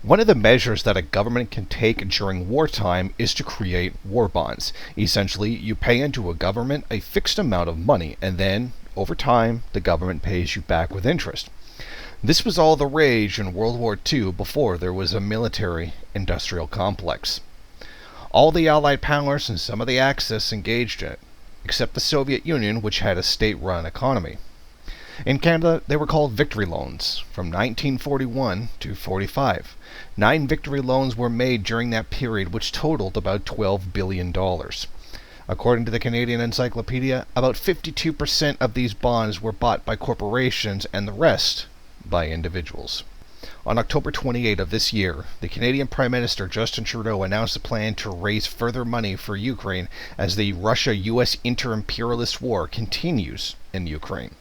One of the measures that a government can take during wartime is to create war bonds. Essentially, you pay into a government a fixed amount of money, and then, over time, the government pays you back with interest. This was all the rage in World War II before there was a military-industrial complex. All the Allied powers and some of the Axis engaged in it, except the Soviet Union, which had a state-run economy. In Canada, they were called victory loans from 1941 to 45. 9 victory loans were made during that period, which totaled about $12 billion. According to the Canadian Encyclopedia, about 52% of these bonds were bought by corporations and the rest by individuals. On October 28 of this year, the Canadian Prime Minister Justin Trudeau announced a plan to raise further money for Ukraine as the Russia-US inter-imperialist war continues in Ukraine.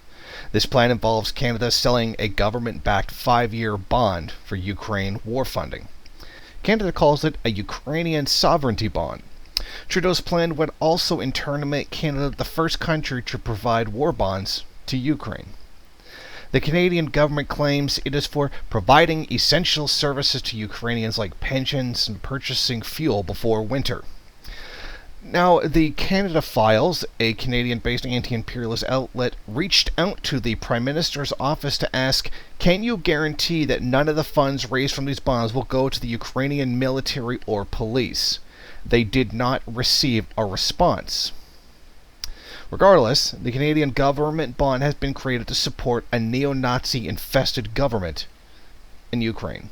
This plan involves Canada selling a government-backed 5-year bond for Ukraine war funding. Canada calls it a Ukrainian sovereignty bond. Trudeau's plan would also in turn make Canada the first country to provide war bonds to Ukraine. The Canadian government claims it is for providing essential services to Ukrainians like pensions and purchasing fuel before winter. Now, the Canada Files, a Canadian-based anti-imperialist outlet, reached out to the Prime Minister's office to ask, can you guarantee that none of the funds raised from these bonds will go to the Ukrainian military or police? They did not receive a response. Regardless, the Canadian government bond has been created to support a neo-Nazi-infested government in Ukraine.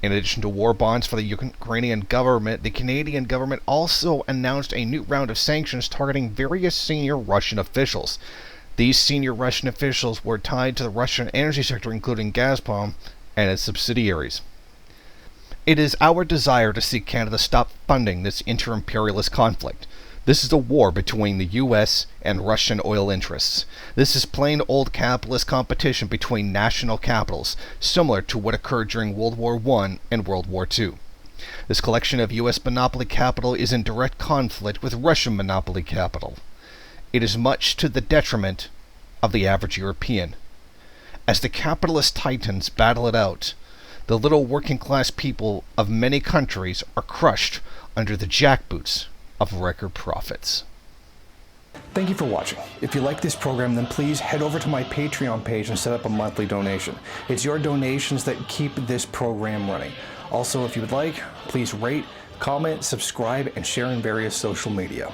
In addition to war bonds for the Ukrainian government, the Canadian government also announced a new round of sanctions targeting various senior Russian officials. These senior Russian officials were tied to the Russian energy sector, including Gazprom and its subsidiaries. It is our desire to see Canada stop funding this inter-imperialist conflict. This is a war between the US and Russian oil interests. This is plain old capitalist competition between national capitals, similar to what occurred during World War I and World War II. This collection of US monopoly capital is in direct conflict with Russian monopoly capital. It is much to the detriment of the average European. As the capitalist titans battle it out, the little working class people of many countries are crushed under the jackboots of record profits. Thank you for watching. If you like this program, then please head over to my Patreon page and set up a monthly donation. It's your donations that keep this program running. Also, if you would like, please rate, comment, subscribe, and share in various social media.